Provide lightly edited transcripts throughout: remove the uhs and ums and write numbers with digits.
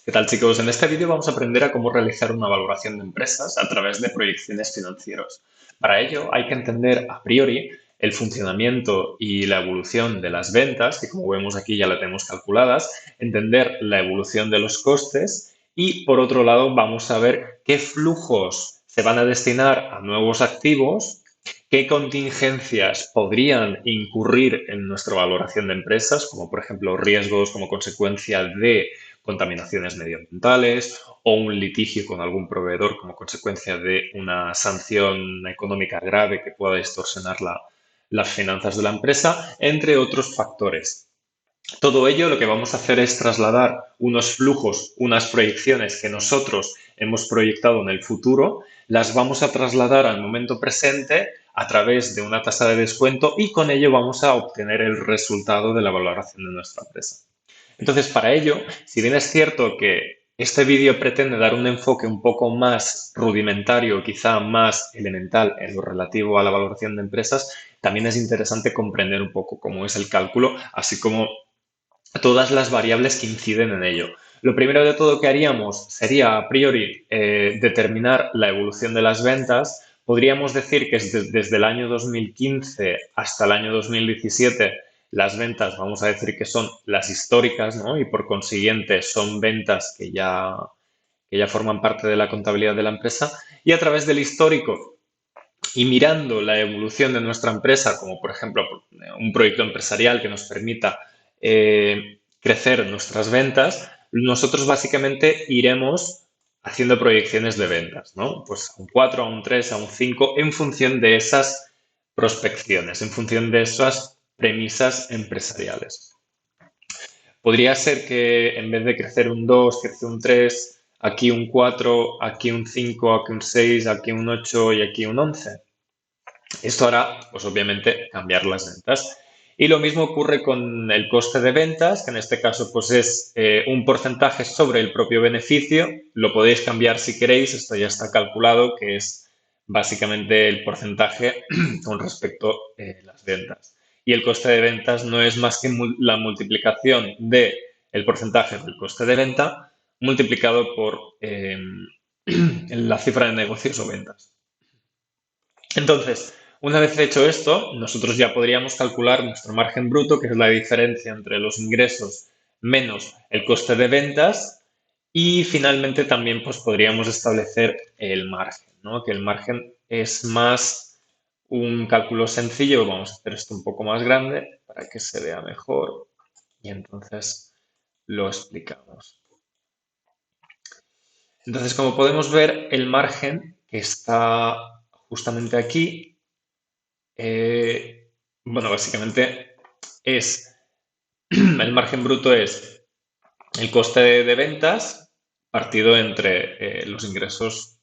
¿Qué tal, chicos? En este vídeo vamos a aprender a cómo realizar una valoración de empresas a través de proyecciones financieras. Para ello hay que entender a priori el funcionamiento y la evolución de las ventas, que como vemos aquí ya la tenemos calculadas, entender la evolución de los costes y por otro lado vamos a ver qué flujos se van a destinar a nuevos activos, qué contingencias podrían incurrir en nuestra valoración de empresas, como por ejemplo riesgos como consecuencia de contaminaciones medioambientales o un litigio con algún proveedor como consecuencia de una sanción económica grave que pueda distorsionar las finanzas de la empresa, entre otros factores. Todo ello lo que vamos a hacer es trasladar unos flujos, unas proyecciones que nosotros hemos proyectado en el futuro, las vamos a trasladar al momento presente a través de una tasa de descuento y con ello vamos a obtener el resultado de la valoración de nuestra empresa. Entonces, para ello, si bien es cierto que este vídeo pretende dar un enfoque un poco más rudimentario, quizá más elemental en lo relativo a la valoración de empresas, también es interesante comprender un poco cómo es el cálculo, así como todas las variables que inciden en ello. Lo primero de todo que haríamos sería, a priori, determinar la evolución de las ventas. Podríamos decir que desde el año 2015 hasta el año 2017 las ventas, vamos a decir que son las históricas, ¿no? Y por consiguiente son ventas que ya forman parte de la contabilidad de la empresa. Y a través del histórico y mirando la evolución de nuestra empresa, como por ejemplo un proyecto empresarial que nos permita crecer nuestras ventas, nosotros básicamente iremos haciendo proyecciones de ventas, ¿no? Pues a un 4, a un 3, a un 5, en función de esas prospecciones, en función de esas premisas empresariales. Podría ser que en vez de crecer un 2, crece un 3, aquí un 4, aquí un 5, aquí un 6, aquí un 8 y aquí un 11. Esto hará, pues obviamente, cambiar las ventas. Y lo mismo ocurre con el coste de ventas, que en este caso pues es un porcentaje sobre el propio beneficio. Lo podéis cambiar si queréis, esto ya está calculado, que es básicamente el porcentaje con respecto a las ventas. Y el coste de ventas no es más que la multiplicación del porcentaje del coste de venta multiplicado por la cifra de negocios o ventas. Entonces, una vez hecho esto, nosotros ya podríamos calcular nuestro margen bruto, que es la diferencia entre los ingresos menos el coste de ventas, y finalmente también pues, podríamos establecer el margen, ¿no? Que el margen es más un cálculo sencillo. Vamos a hacer esto un poco más grande para que se vea mejor y entonces lo explicamos. Entonces, como podemos ver, el margen que está justamente aquí, bueno, básicamente es el margen bruto es el coste de ventas partido entre los ingresos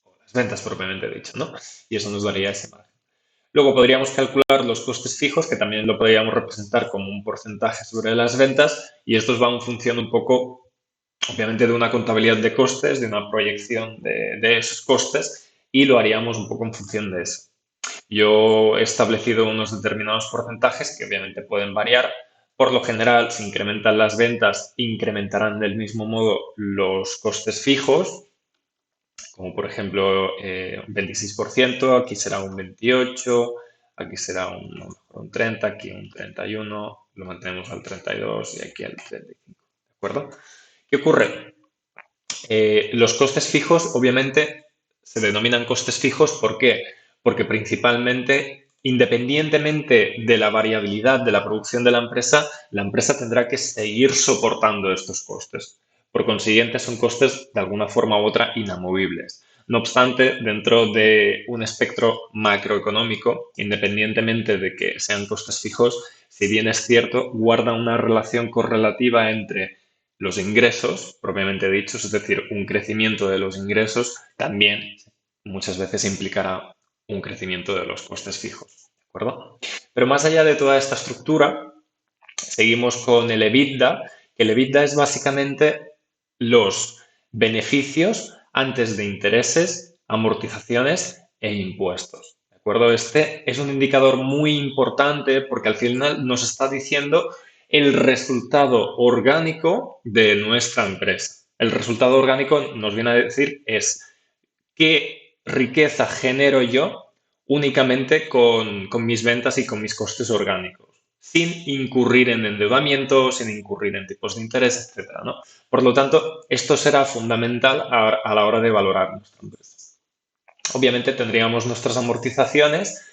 o las ventas propiamente dicho, ¿no? Y eso nos daría ese margen. Luego podríamos calcular los costes fijos, que también lo podríamos representar como un porcentaje sobre las ventas, y estos van en función un poco, obviamente, de una contabilidad de costes, de una proyección de esos costes, y lo haríamos un poco en función de eso. Yo he establecido unos determinados porcentajes que obviamente pueden variar. Por lo general, si incrementan las ventas, incrementarán del mismo modo los costes fijos, como por ejemplo un 26%, aquí será un 28%, aquí será un 30%, aquí un 31%, lo mantenemos al 32% y aquí al 35%. ¿De acuerdo? ¿Qué ocurre? Los costes fijos, obviamente, se denominan costes fijos. ¿Por qué? Porque principalmente, independientemente de la variabilidad de la producción de la empresa tendrá que seguir soportando estos costes. Por consiguiente, son costes de alguna forma u otra inamovibles. No obstante, dentro de un espectro macroeconómico, independientemente de que sean costes fijos, si bien es cierto, guarda una relación correlativa entre los ingresos, propiamente dichos, es decir, un crecimiento de los ingresos, también muchas veces implicará un crecimiento de los costes fijos. ¿De acuerdo? Pero más allá de toda esta estructura, seguimos con el EBITDA, que el EBITDA es básicamente los beneficios antes de intereses, amortizaciones e impuestos. ¿De acuerdo? Este es un indicador muy importante porque al final nos está diciendo el resultado orgánico de nuestra empresa. El resultado orgánico nos viene a decir es qué riqueza genero yo únicamente con mis ventas y con mis costes orgánicos, sin incurrir en endeudamiento, sin incurrir en tipos de interés, etcétera, ¿no? Por lo tanto, esto será fundamental a la hora de valorar nuestra empresa. Obviamente tendríamos nuestras amortizaciones.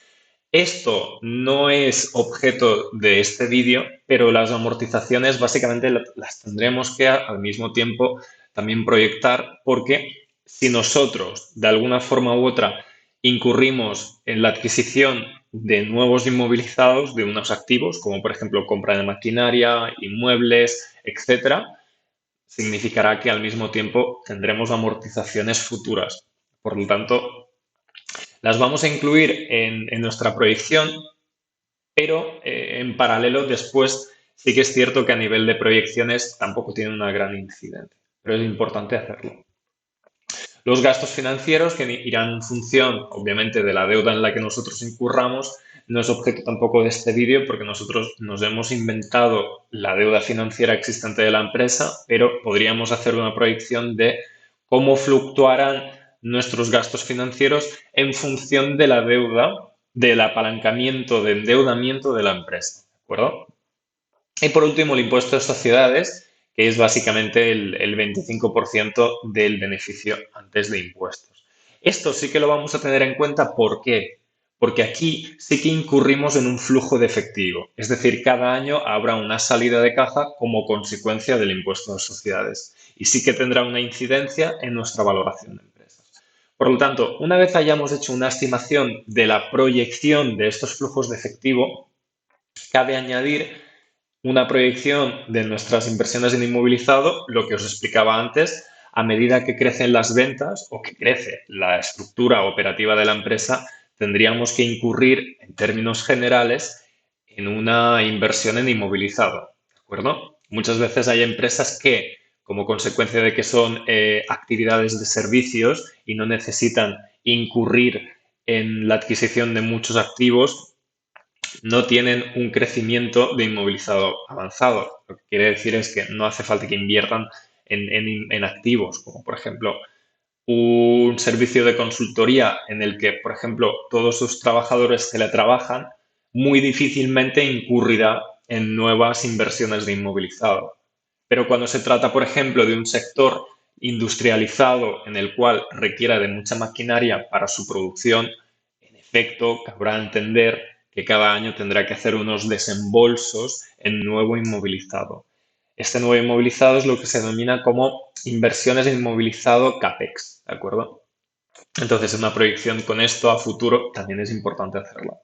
Esto no es objeto de este vídeo, pero las amortizaciones básicamente las tendremos que al mismo tiempo también proyectar, porque si nosotros de alguna forma u otra incurrimos en la adquisición de nuevos inmovilizados, de unos activos, como por ejemplo compra de maquinaria, inmuebles, etcétera, significará que al mismo tiempo tendremos amortizaciones futuras. Por lo tanto, las vamos a incluir en nuestra proyección, pero en paralelo después sí que es cierto que a nivel de proyecciones tampoco tiene una gran incidencia, pero es importante hacerlo. Los gastos financieros que irán en función, obviamente, de la deuda en la que nosotros incurramos, no es objeto tampoco de este vídeo porque nosotros nos hemos inventado la deuda financiera existente de la empresa, pero podríamos hacer una proyección de cómo fluctuarán nuestros gastos financieros en función de la deuda, del apalancamiento, de endeudamiento de la empresa, ¿de acuerdo? Y por último, el impuesto de sociedades, que es básicamente el 25% del beneficio antes de impuestos. Esto sí que lo vamos a tener en cuenta. ¿Por qué? Porque aquí sí que incurrimos en un flujo de efectivo. Es decir, cada año habrá una salida de caja como consecuencia del impuesto de sociedades. Y sí que tendrá una incidencia en nuestra valoración de empresas. Por lo tanto, una vez hayamos hecho una estimación de la proyección de estos flujos de efectivo, cabe añadir una proyección de nuestras inversiones en inmovilizado, lo que os explicaba antes, a medida que crecen las ventas o que crece la estructura operativa de la empresa, tendríamos que incurrir en términos generales en una inversión en inmovilizado, ¿de acuerdo? Muchas veces hay empresas que, como consecuencia de que son actividades de servicios y no necesitan incurrir en la adquisición de muchos activos, no tienen un crecimiento de inmovilizado avanzado. Lo que quiere decir es que no hace falta que inviertan en activos, como por ejemplo un servicio de consultoría en el que, por ejemplo, todos sus trabajadores teletrabajan, muy difícilmente incurrirá en nuevas inversiones de inmovilizado. Pero cuando se trata, por ejemplo, de un sector industrializado en el cual requiera de mucha maquinaria para su producción, en efecto, cabrá entender que cada año tendrá que hacer unos desembolsos en nuevo inmovilizado. Este nuevo inmovilizado es lo que se denomina como inversiones en inmovilizado CAPEX, ¿de acuerdo? Entonces, una proyección con esto a futuro también es importante hacerla.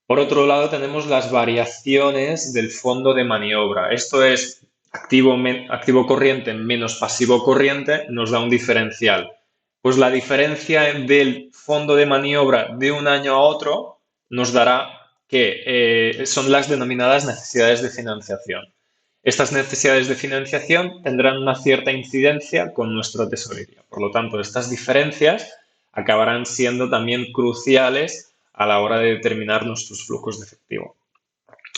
Por otro lado, tenemos las variaciones del fondo de maniobra. Esto es activo corriente menos pasivo corriente, nos da un diferencial. Pues la diferencia del fondo de maniobra de un año a otro nos dará que son las denominadas necesidades de financiación. Estas necesidades de financiación tendrán una cierta incidencia con nuestra tesorería. Por lo tanto, estas diferencias acabarán siendo también cruciales a la hora de determinar nuestros flujos de efectivo.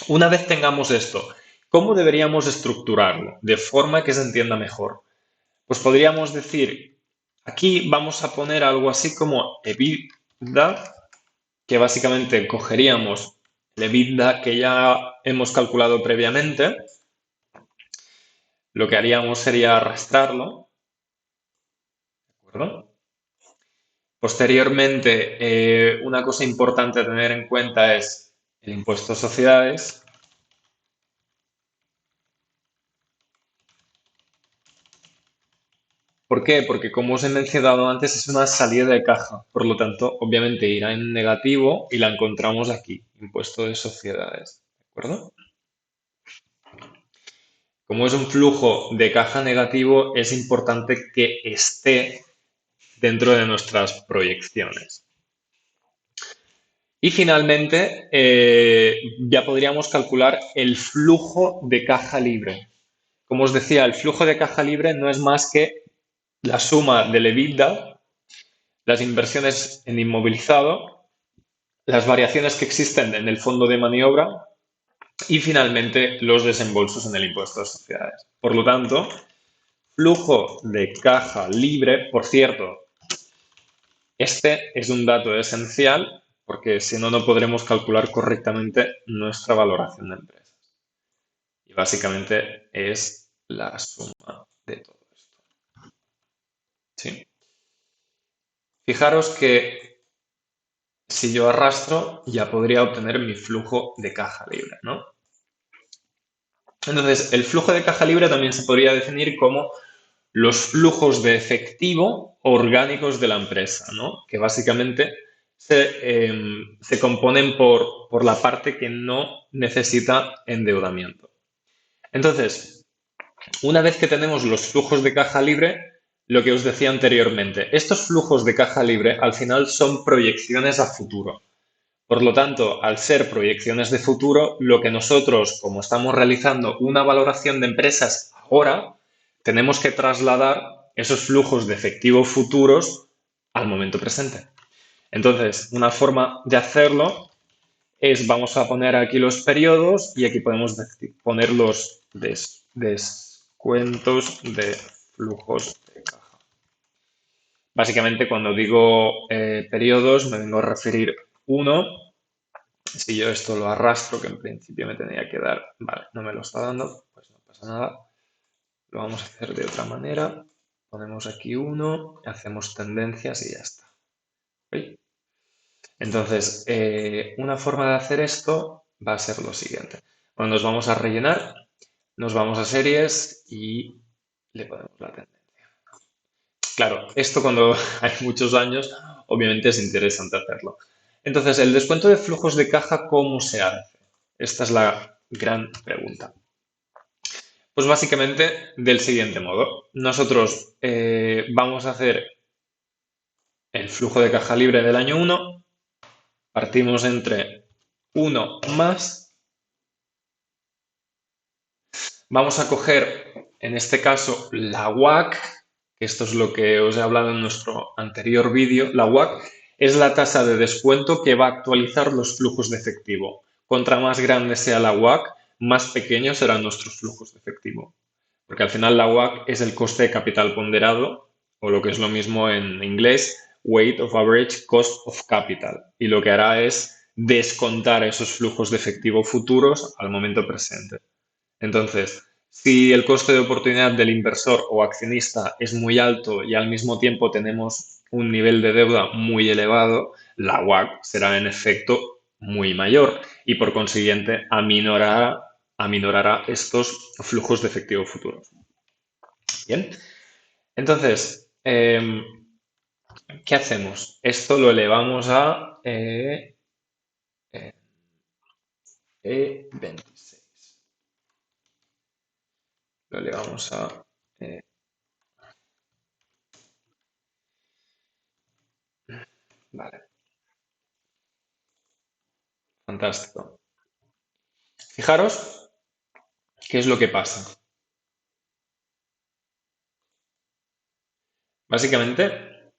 Una vez tengamos esto, ¿cómo deberíamos estructurarlo de forma que se entienda mejor? Pues podríamos decir, aquí vamos a poner algo así como EBITDA, que básicamente cogeríamos el EBITDA que ya hemos calculado previamente. Lo que haríamos sería arrastrarlo, ¿de acuerdo? Posteriormente, una cosa importante a tener en cuenta es el impuesto a sociedades. ¿Por qué? Porque como os he mencionado antes, es una salida de caja. Por lo tanto, obviamente irá en negativo y la encontramos aquí, impuesto de sociedades. ¿De acuerdo? Como es un flujo de caja negativo, es importante que esté dentro de nuestras proyecciones. Y finalmente, ya podríamos calcular el flujo de caja libre. Como os decía, el flujo de caja libre no es más que la suma del EBITDA, las inversiones en inmovilizado, las variaciones que existen en el fondo de maniobra y finalmente los desembolsos en el impuesto de sociedades. Por lo tanto, flujo de caja libre, por cierto, este es un dato esencial porque si no, no podremos calcular correctamente nuestra valoración de empresas. Y básicamente es la suma de todo esto. ¿Sí? Fijaros que si yo arrastro, ya podría obtener mi flujo de caja libre, ¿no? Entonces, el flujo de caja libre también se podría definir como los flujos de efectivo orgánicos de la empresa, ¿no? Que básicamente se componen por la parte que no necesita endeudamiento. Entonces, una vez que tenemos los flujos de caja libre, lo que os decía anteriormente, estos flujos de caja libre al final son proyecciones a futuro. Por lo tanto, al ser proyecciones de futuro, lo que nosotros, como estamos realizando una valoración de empresas ahora, tenemos que trasladar esos flujos de efectivo futuros al momento presente. Entonces, una forma de hacerlo es, vamos a poner aquí los periodos y aquí podemos poner los descuentos de flujos de caja. Básicamente, cuando digo periodos, me vengo a referir uno. Si yo esto lo arrastro, que en principio me tenía que dar, vale, no me lo está dando, pues no pasa nada. Lo vamos a hacer de otra manera. Ponemos aquí uno, hacemos tendencias y ya está. ¿Okay? Entonces, una forma de hacer esto va a ser lo siguiente. Bueno, nos vamos a rellenar, nos vamos a series y le ponemos la tendencia. Claro, esto cuando hay muchos años, obviamente es interesante hacerlo. Entonces, el descuento de flujos de caja, ¿cómo se hace? Esta es la gran pregunta. Pues básicamente del siguiente modo. Nosotros vamos a hacer el flujo de caja libre del año 1, partimos entre 1 más, vamos a coger en este caso la WACC, que esto es lo que os he hablado en nuestro anterior vídeo. La WACC es la tasa de descuento que va a actualizar los flujos de efectivo. Contra más grande sea la WACC, más pequeños serán nuestros flujos de efectivo. Porque al final la WACC es el coste de capital ponderado, o lo que es lo mismo en inglés, Weight of Average Cost of Capital. Y lo que hará es descontar esos flujos de efectivo futuros al momento presente. Entonces, si el coste de oportunidad del inversor o accionista es muy alto y al mismo tiempo tenemos un nivel de deuda muy elevado, la WACC será en efecto muy mayor y por consiguiente aminorará estos flujos de efectivo futuros. Bien, entonces, ¿qué hacemos? Esto lo elevamos a E26. Lo elevamos a vale, fantástico. Fijaros qué es lo que pasa. Básicamente,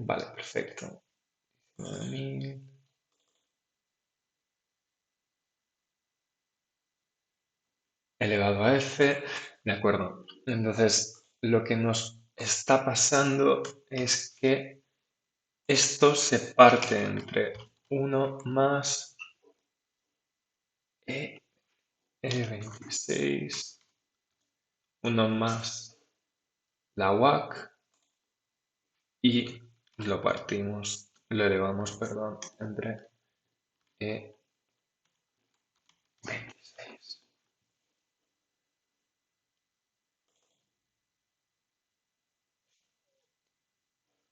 vale, perfecto. 9.000. Elevado a f, de acuerdo. Entonces, lo que nos está pasando es que esto se parte entre 1 más E26, 1 más la WACC y lo partimos, lo elevamos, perdón, entre E26.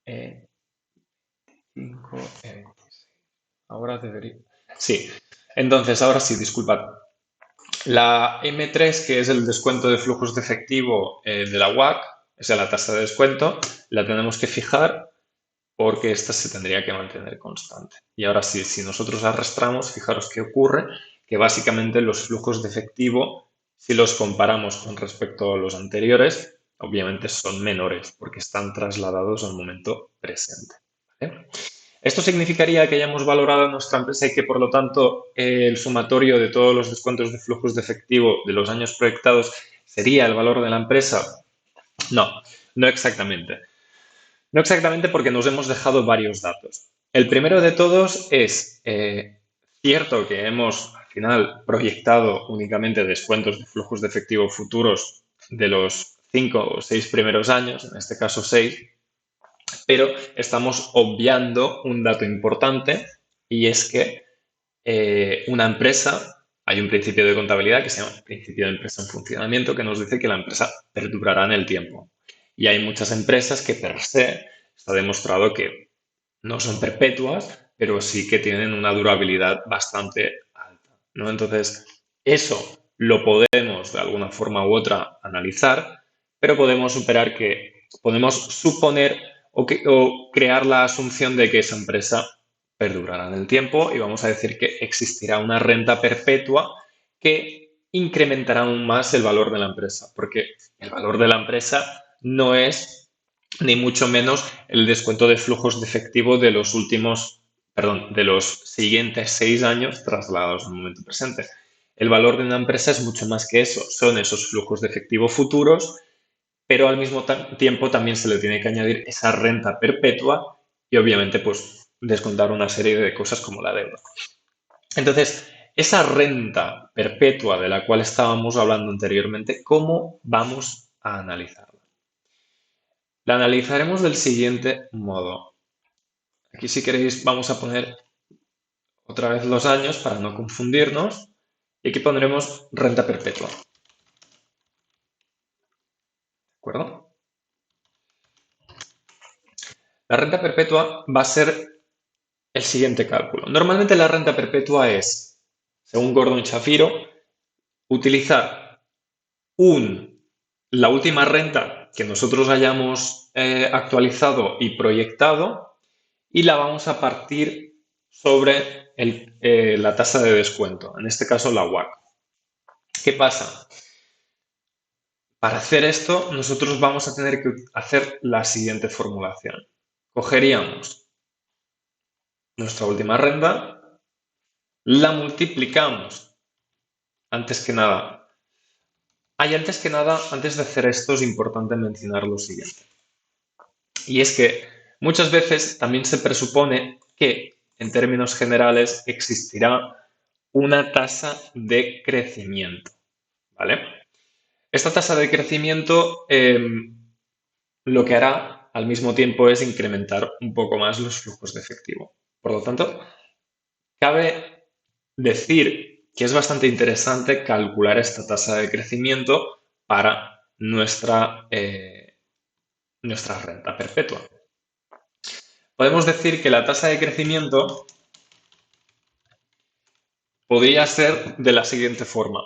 E5, E26. Ahora debería... Sí, entonces, ahora sí, disculpad. La M3, que es el descuento de flujos de efectivo de la WACC, es la tasa de descuento, la tenemos que fijar porque esta se tendría que mantener constante. Y ahora sí, si nosotros arrastramos, fijaros qué ocurre, que básicamente los flujos de efectivo, si los comparamos con respecto a los anteriores, obviamente son menores porque están trasladados al momento presente. ¿Vale? Esto significaría que hayamos valorado nuestra empresa y que, por lo tanto, el sumatorio de todos los descuentos de flujos de efectivo de los años proyectados sería el valor de la empresa. No, no exactamente. No exactamente porque nos hemos dejado varios datos. El primero de todos es cierto que hemos al final proyectado únicamente descuentos de flujos de efectivo futuros de los 5 o 6 primeros años, en este caso 6, pero estamos obviando un dato importante y es que una empresa, hay un principio de contabilidad que se llama principio de empresa en funcionamiento que nos dice que la empresa perdurará en el tiempo. Y hay muchas empresas que per se está demostrado que no son perpetuas, pero sí que tienen una durabilidad bastante alta, ¿no? Entonces, eso lo podemos de alguna forma u otra analizar, pero podemos suponer o crear la asunción de que esa empresa perdurará en el tiempo y vamos a decir que existirá una renta perpetua que incrementará aún más el valor de la empresa, porque el valor de la empresa no es ni mucho menos el descuento de flujos de efectivo de los de los siguientes 6 años trasladados al momento presente. El valor de una empresa es mucho más que eso, son esos flujos de efectivo futuros, pero al mismo tiempo también se le tiene que añadir esa renta perpetua y obviamente pues descontar una serie de cosas como la deuda. Entonces, esa renta perpetua de la cual estábamos hablando anteriormente, ¿cómo vamos a analizarla? La analizaremos del siguiente modo. Aquí si queréis vamos a poner otra vez los años para no confundirnos y aquí pondremos renta perpetua. ¿De acuerdo? La renta perpetua va a ser el siguiente cálculo. Normalmente la renta perpetua es, según Gordon Shapiro, utilizar la última renta que nosotros hayamos actualizado y proyectado y la vamos a partir sobre la tasa de descuento, en este caso la WACC. ¿Qué pasa? Para hacer esto, nosotros vamos a tener que hacer la siguiente formulación. Cogeríamos nuestra última renta, la multiplicamos. Antes que nada, antes de hacer esto es importante mencionar lo siguiente. Y es que muchas veces también se presupone que, en términos generales, existirá una tasa de crecimiento. ¿Vale? Esta tasa de crecimiento lo que hará al mismo tiempo es incrementar un poco más los flujos de efectivo. Por lo tanto, cabe decir que es bastante interesante calcular esta tasa de crecimiento para nuestra renta perpetua. Podemos decir que la tasa de crecimiento podría ser de la siguiente forma.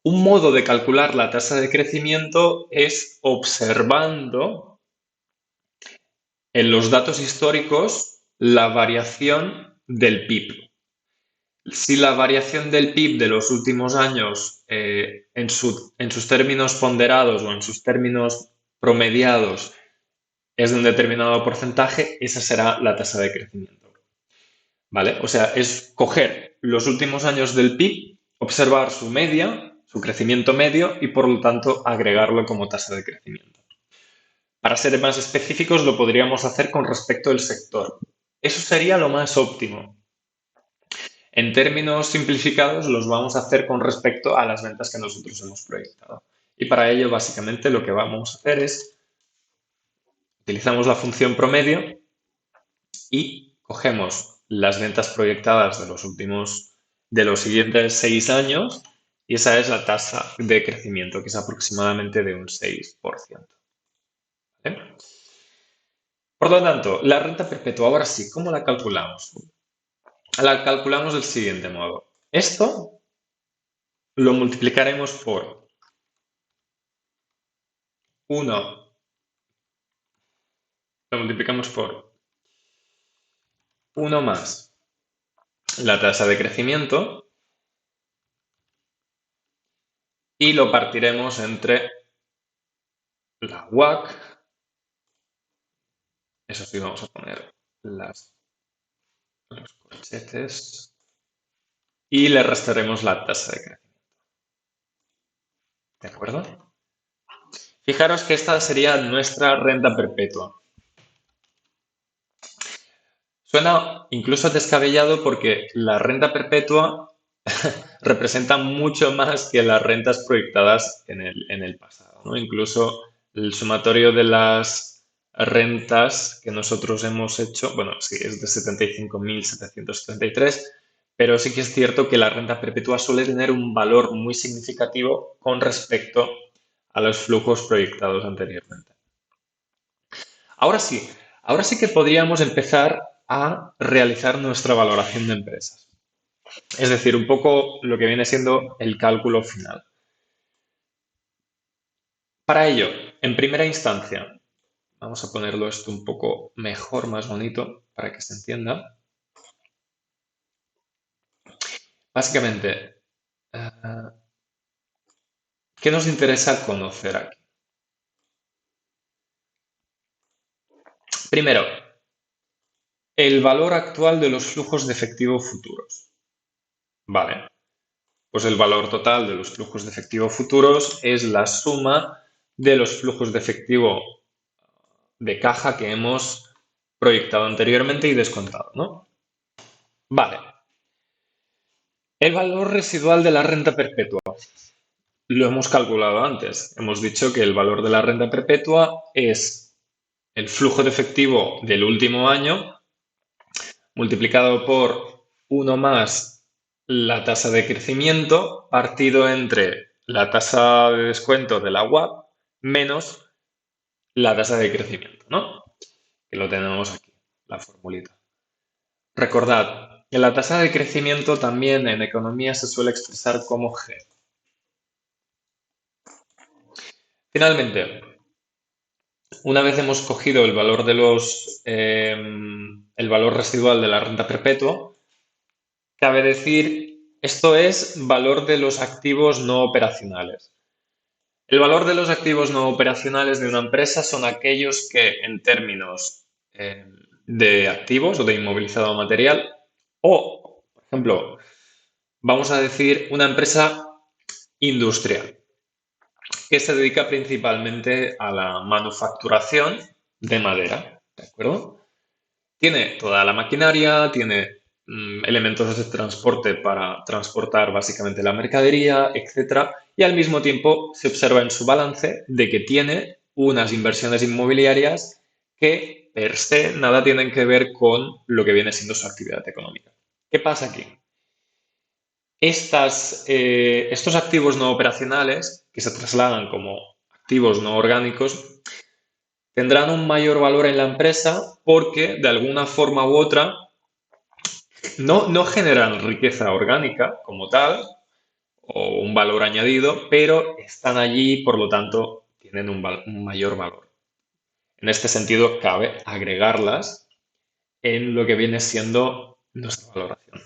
Un modo de calcular la tasa de crecimiento es observando en los datos históricos la variación del PIB. Si la variación del PIB de los últimos años en sus términos ponderados o en sus términos promediados es de un determinado porcentaje, esa será la tasa de crecimiento. ¿Vale? O sea, es coger los últimos años del PIB, observar su media, su crecimiento medio y por lo tanto agregarlo como tasa de crecimiento. Para ser más específicos, lo podríamos hacer con respecto al sector. Eso sería lo más óptimo. En términos simplificados, los vamos a hacer con respecto a las ventas que nosotros hemos proyectado. Y para ello, básicamente, lo que vamos a hacer es, utilizamos la función promedio y cogemos las ventas proyectadas de los siguientes 6 años y esa es la tasa de crecimiento, que es aproximadamente de un 6%. ¿Vale? Por lo tanto, la renta perpetua, ahora sí, ¿cómo la calculamos? La calculamos del siguiente modo. Esto lo multiplicaremos por 1, lo multiplicamos por 1 más la tasa de crecimiento y lo partiremos entre la WACC, eso sí, vamos a poner las los corchetes, y le restaremos la tasa de crecimiento. ¿De acuerdo? Fijaros que esta sería nuestra renta perpetua. Suena incluso descabellado porque la renta perpetua representa mucho más que las rentas proyectadas en el pasado, ¿no? Incluso el sumatorio de las rentas que nosotros hemos hecho, bueno, sí, es de 75.733, pero sí que es cierto que la renta perpetua suele tener un valor muy significativo con respecto a los flujos proyectados anteriormente. Ahora sí que podríamos empezar a realizar nuestra valoración de empresas. Es decir, un poco lo que viene siendo el cálculo final. Para ello, en primera instancia, vamos a ponerlo esto un poco mejor, más bonito, para que se entienda. Básicamente, ¿qué nos interesa conocer aquí? Primero, el valor actual de los flujos de efectivo futuros. Vale, pues el valor total de los flujos de efectivo futuros es la suma de los flujos de efectivo de caja que hemos proyectado anteriormente y descontado, ¿no? Vale. El valor residual de la renta perpetua. Lo hemos calculado antes. Hemos dicho que el valor de la renta perpetua es el flujo de efectivo del último año multiplicado por 1 más la tasa de crecimiento partido entre la tasa de descuento de la UAP menos la tasa de crecimiento, ¿no? Que lo tenemos aquí, la formulita. Recordad, que la tasa de crecimiento también en economía se suele expresar como G. Finalmente, una vez hemos cogido el valor de el valor residual de la renta perpetua, cabe decir, esto es valor de los activos no operacionales. El valor de los activos no operacionales de una empresa son aquellos que, en términos de activos o de inmovilizado material, o, por ejemplo, vamos a decir una empresa industrial que se dedica principalmente a la manufacturación de madera, ¿de acuerdo? Tiene toda la maquinaria, tiene elementos de transporte para transportar básicamente la mercadería, etcétera, y al mismo tiempo se observa en su balance de que tiene unas inversiones inmobiliarias que per se nada tienen que ver con lo que viene siendo su actividad económica. ¿Qué pasa aquí? Estos activos no operacionales, que se trasladan como activos no orgánicos, tendrán un mayor valor en la empresa porque de alguna forma u otra no generan riqueza orgánica como tal o un valor añadido, pero están allí, por lo tanto, tienen un mayor valor. En este sentido, cabe agregarlas en lo que viene siendo nuestra valoración.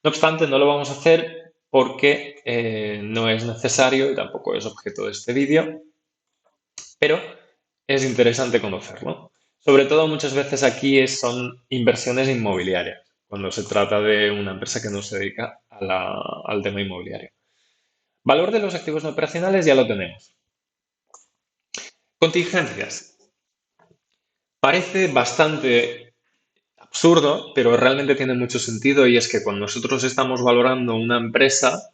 No obstante, no lo vamos a hacer porque no es necesario y tampoco es objeto de este vídeo, pero es interesante conocerlo. Sobre todo muchas veces aquí son inversiones inmobiliarias, cuando se trata de una empresa que no se dedica al tema inmobiliario. Valor de los activos no operacionales ya lo tenemos. Contingencias. Parece bastante absurdo, pero realmente tiene mucho sentido y es que cuando nosotros estamos valorando una empresa,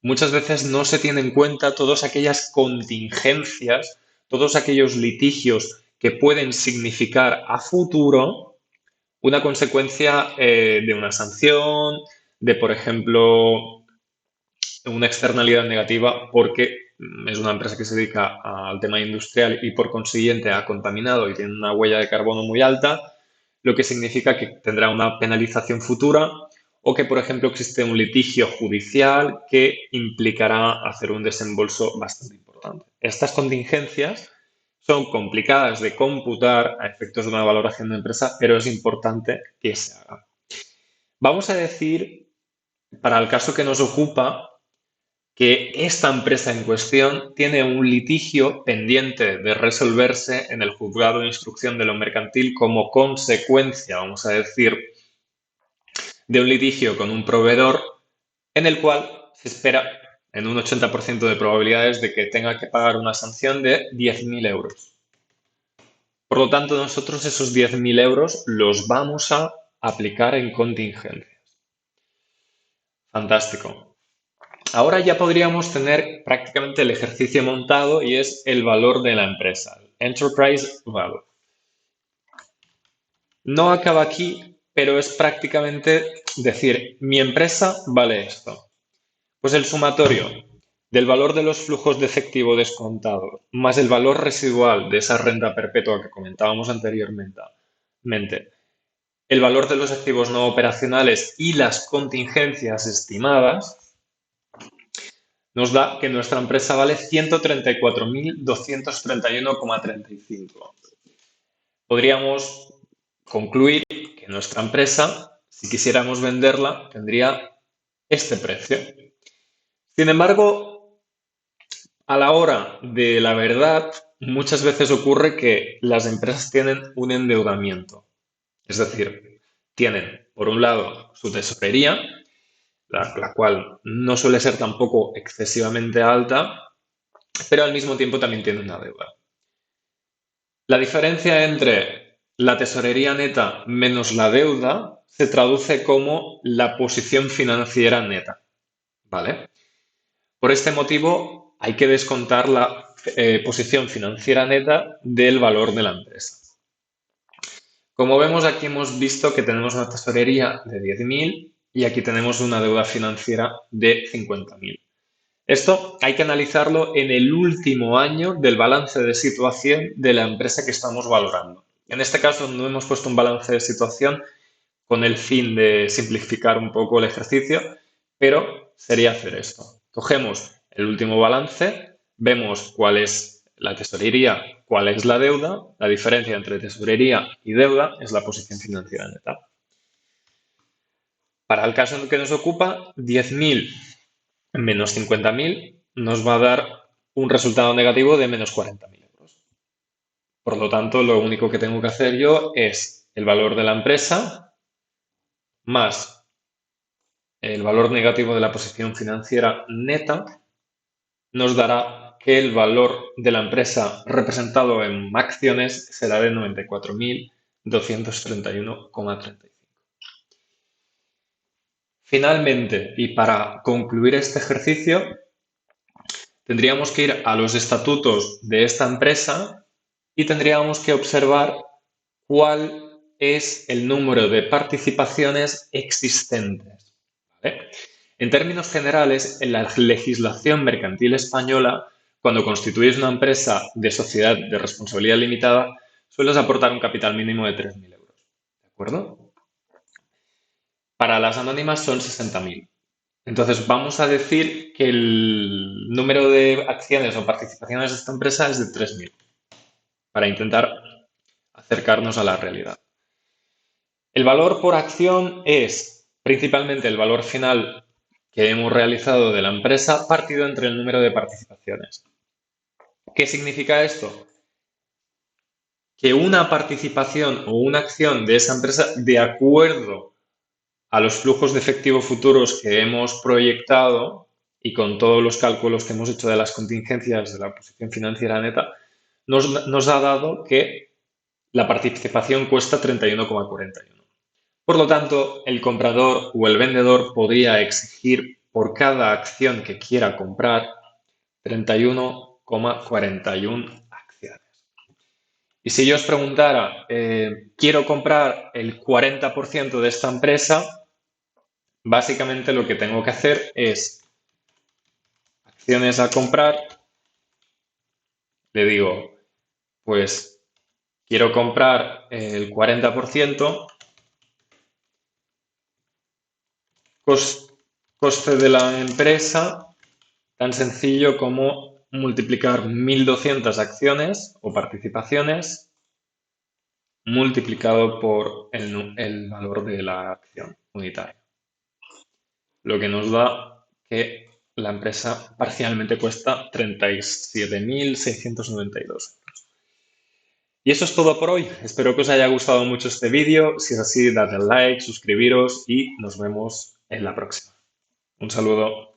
muchas veces no se tienen en cuenta todas aquellas contingencias, todos aquellos litigios que pueden significar a futuro una consecuencia de una sanción, de, por ejemplo, una externalidad negativa porque es una empresa que se dedica al tema industrial y por consiguiente ha contaminado y tiene una huella de carbono muy alta, lo que significa que tendrá una penalización futura o que, por ejemplo, existe un litigio judicial que implicará hacer un desembolso bastante importante. Estas contingencias son complicadas de computar a efectos de una valoración de empresa, pero es importante que se haga. Vamos a decir, para el caso que nos ocupa, que esta empresa en cuestión tiene un litigio pendiente de resolverse en el juzgado de instrucción de lo mercantil como consecuencia, vamos a decir, de un litigio con un proveedor en el cual se espera en un 80% de probabilidades de que tenga que pagar una sanción de 10.000 euros. Por lo tanto, nosotros esos 10.000 euros los vamos a aplicar en contingencias. Fantástico. Ahora ya podríamos tener prácticamente el ejercicio montado y es el valor de la empresa, Enterprise Value. No acaba aquí, pero es prácticamente decir, mi empresa vale esto. Pues el sumatorio del valor de los flujos de efectivo descontados más el valor residual de esa renta perpetua que comentábamos anteriormente, el valor de los activos no operacionales y las contingencias estimadas, nos da que nuestra empresa vale 134.231,35. Podríamos concluir que nuestra empresa, si quisiéramos venderla, tendría este precio. Sin embargo, a la hora de la verdad, muchas veces ocurre que las empresas tienen un endeudamiento. Es decir, tienen, por un lado, su tesorería, la cual no suele ser tampoco excesivamente alta, pero al mismo tiempo también tiene una deuda. La diferencia entre la tesorería neta menos la deuda se traduce como la posición financiera neta, ¿vale? Por este motivo, hay que descontar la posición financiera neta del valor de la empresa. Como vemos, aquí hemos visto que tenemos una tesorería de 10.000 y aquí tenemos una deuda financiera de 50.000. Esto hay que analizarlo en el último año del balance de situación de la empresa que estamos valorando. En este caso no hemos puesto un balance de situación con el fin de simplificar un poco el ejercicio, pero sería hacer esto. Cogemos el último balance, vemos cuál es la tesorería, cuál es la deuda. La diferencia entre tesorería y deuda es la posición financiera neta. Para el caso en el que nos ocupa, 10.000 menos 50.000 nos va a dar un resultado negativo de menos 40.000 euros. Por lo tanto, lo único que tengo que hacer yo es el valor de la empresa más el valor negativo de la posición financiera neta nos dará que el valor de la empresa representado en acciones será de 94.231,35. Finalmente, y para concluir este ejercicio, tendríamos que ir a los estatutos de esta empresa y tendríamos que observar cuál es el número de participaciones existentes, ¿vale? En términos generales, en la legislación mercantil española, cuando constituyes una empresa de sociedad de responsabilidad limitada, sueles aportar un capital mínimo de 3.000 euros. ¿De acuerdo? Para las anónimas son 60.000. Entonces, vamos a decir que el número de acciones o participaciones de esta empresa es de 3.000, para intentar acercarnos a la realidad. El valor por acción es principalmente el valor final que hemos realizado de la empresa partido entre el número de participaciones. ¿Qué significa esto? Que una participación o una acción de esa empresa, de acuerdo a los flujos de efectivo futuros que hemos proyectado y con todos los cálculos que hemos hecho de las contingencias de la posición financiera neta, nos ha dado que la participación cuesta 31,41. Por lo tanto, el comprador o el vendedor podría exigir por cada acción que quiera comprar 31,41 acciones. Y si yo os preguntara, quiero comprar el 40% de esta empresa, básicamente lo que tengo que hacer es acciones a comprar, le digo, pues quiero comprar el 40%, coste de la empresa, tan sencillo como multiplicar 1.200 acciones o participaciones multiplicado por el valor de la acción unitaria. Lo que nos da que la empresa parcialmente cuesta 37.692 euros. Y eso es todo por hoy. Espero que os haya gustado mucho este vídeo. Si es así, dadle like, suscribiros y nos vemos en la próxima. Un saludo.